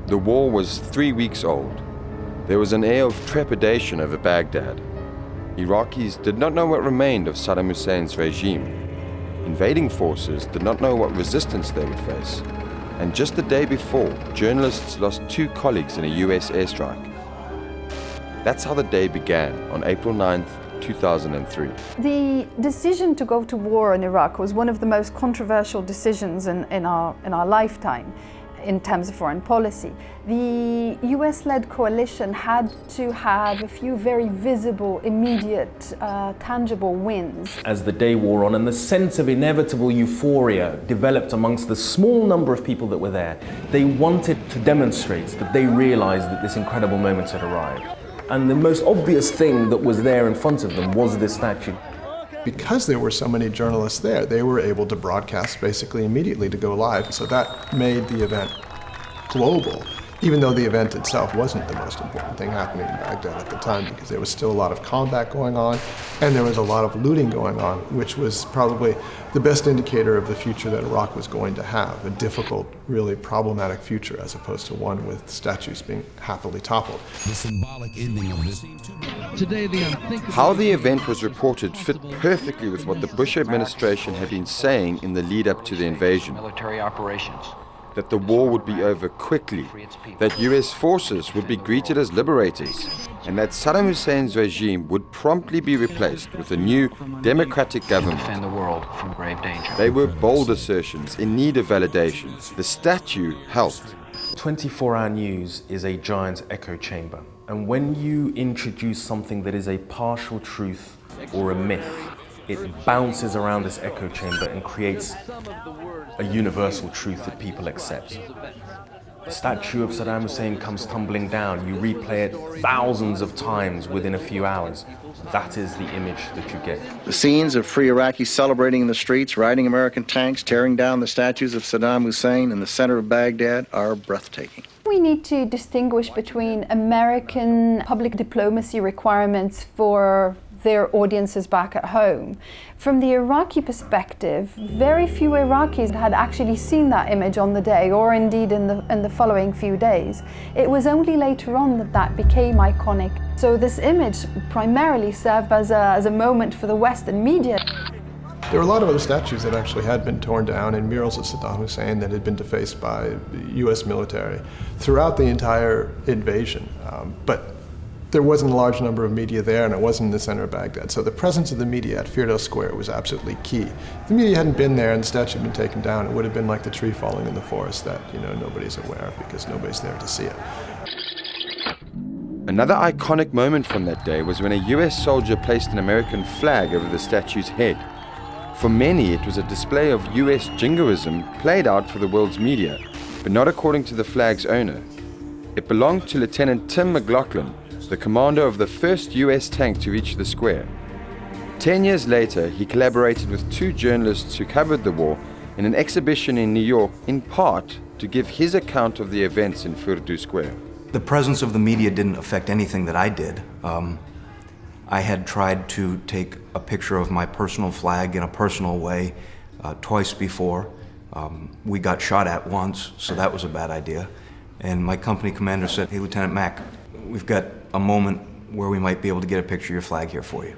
The war was 3 weeks old. There was an air of trepidation over Baghdad. Iraqis did not know what remained of Saddam Hussein's regime. Invading forces did not know what resistance they would face. And just the day before, journalists lost 2 colleagues in a US airstrike. That's how the day began on April 9th, 2003. The decision to go to war in Iraq was one of the most controversial decisions in our lifetime in terms of foreign policy. The US-led coalition had to have a few very visible, immediate, tangible wins. As the day wore on and the sense of inevitable euphoria developed amongst the small number of people that were there, they wanted to demonstrate that they realized that this incredible moment had arrived. And the most obvious thing that was there in front of them was this statue. Because there were so many journalists there, they were able to broadcast basically immediately to go live. So that made the event global, even though the event itself wasn't the most important thing happening in Baghdad at the time, because there was still a lot of combat going on, and there was a lot of looting going on, which was probably the best indicator of the future that Iraq was going to have, a difficult, really problematic future, as opposed to one with statues being happily toppled. The symbolic ending of this. Today, How the event was reported fit perfectly with what the Bush administration had been saying in the lead up to the invasion. Military operations. That the war would be over quickly, that US forces would be greeted as liberators, and that Saddam Hussein's regime would promptly be replaced with a new democratic government. Defend the world from grave danger. They were bold assertions in need of validation. The statue helped. 24-hour news is a giant echo chamber. And when you introduce something that is a partial truth or a myth, it bounces around this echo chamber and creates a universal truth that people accept. The statue of Saddam Hussein comes tumbling down. You replay it thousands of times within a few hours. That is the image that you get. The scenes of free Iraqis celebrating in the streets, riding American tanks, tearing down the statues of Saddam Hussein in the center of Baghdad are breathtaking. We need to distinguish between American public diplomacy requirements for their audiences back at home. From the Iraqi perspective, very few Iraqis had actually seen that image on the day, or indeed in the following few days. It was only later on that that became iconic. So this image primarily served as a moment for the Western media. There were a lot of other statues that actually had been torn down and murals of Saddam Hussein that had been defaced by the US military throughout the entire invasion. But there wasn't a large number of media there, and it wasn't in the center of Baghdad. So the presence of the media at Firdos Square was absolutely key. If the media hadn't been there and the statue had been taken down, it would have been like the tree falling in the forest that, nobody's aware of because nobody's there to see it. Another iconic moment from that day was when a US soldier placed an American flag over the statue's head. For many, it was a display of US jingoism played out for the world's media, but not according to the flag's owner. It belonged to Lieutenant Tim McLaughlin, the commander of the first US tank to reach the square. 10 years later, he collaborated with 2 journalists who covered the war in an exhibition in New York, in part to give his account of the events in Firdos Square. The presence of the media didn't affect anything that I did. I had tried to take a picture of my personal flag in a personal way twice before. We got shot at once, so that was a bad idea. And my company commander said, "Hey, Lieutenant Mack, we've got a moment where we might be able to get a picture of your flag here for you."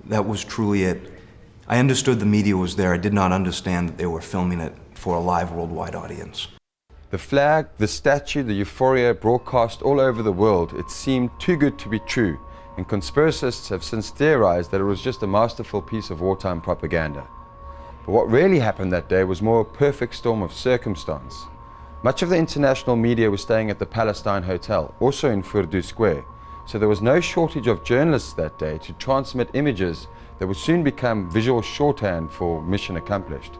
That was truly it. I understood the media was there. I did not understand that they were filming it for a live worldwide audience. The flag, the statue, the euphoria broadcast all over the world, it seemed too good to be true, and conspiracists have since theorized that it was just a masterful piece of wartime propaganda. But what really happened that day was more a perfect storm of circumstance. Much of the international media was staying at the Palestine Hotel, also in Firdos Square, so there was no shortage of journalists that day to transmit images that would soon become visual shorthand for mission accomplished.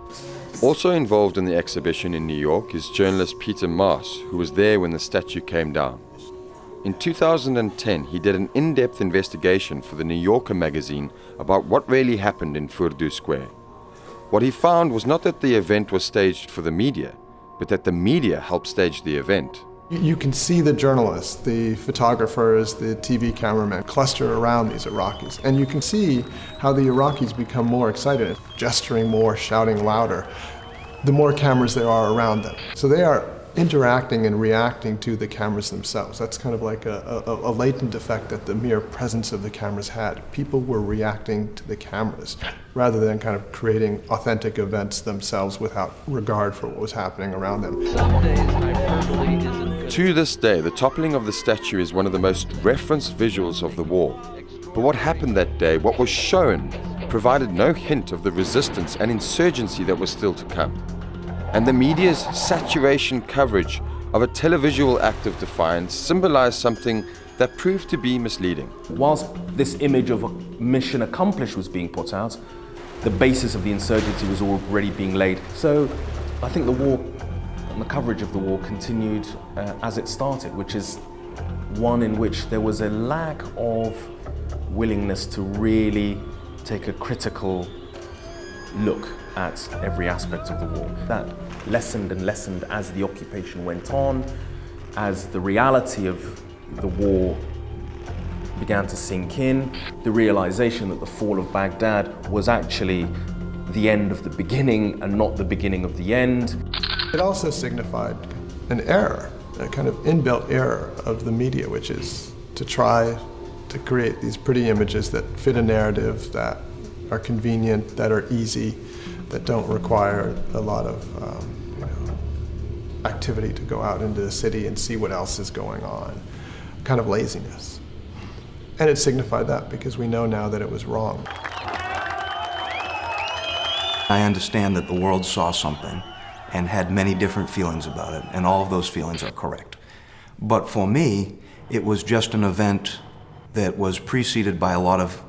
Also involved in the exhibition in New York is journalist Peter Maas, who was there when the statue came down. In 2010, he did an in-depth investigation for the New Yorker magazine about what really happened in Firdos Square. What he found was not that the event was staged for the media, but that the media helped stage the event. You can see the journalists, the photographers, the TV cameramen cluster around these Iraqis, and you can see how the Iraqis become more excited, gesturing more, shouting louder, the more cameras there are around them. So they are interacting and reacting to the cameras themselves. That's kind of like a latent effect that the mere presence of the cameras had. People were reacting to the cameras rather than kind of creating authentic events themselves without regard for what was happening around them. To this day, the toppling of the statue is one of the most referenced visuals of the war. But what happened that day, what was shown, provided no hint of the resistance and insurgency that was still to come. And the media's saturation coverage of a televisual act of defiance symbolized something that proved to be misleading. Whilst this image of a mission accomplished was being put out, the basis of the insurgency was already being laid. So I think the war and the coverage of the war continued as it started, which is one in which there was a lack of willingness to really take a critical look at every aspect of the war. That lessened and lessened as the occupation went on, as the reality of the war began to sink in, the realization that the fall of Baghdad was actually the end of the beginning and not the beginning of the end. It also signified an error, a kind of inbuilt error of the media, which is to try to create these pretty images that fit a narrative, that are convenient, that are easy, that don't require a lot of activity to go out into the city and see what else is going on, kind of laziness. And it signified that because we know now that it was wrong. I understand that the world saw something and had many different feelings about it, and all of those feelings are correct. But for me, it was just an event that was preceded by a lot of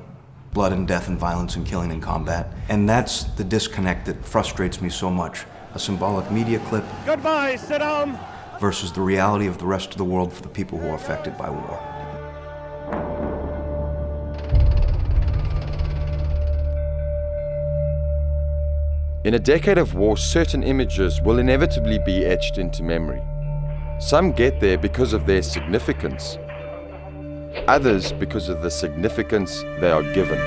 blood and death and violence and killing and combat. And that's the disconnect that frustrates me so much. A symbolic media clip. Goodbye, Saddam! Versus the reality of the rest of the world for the people who are affected by war. In a decade of war, certain images will inevitably be etched into memory. Some get there because of their significance, others because of the significance they are given.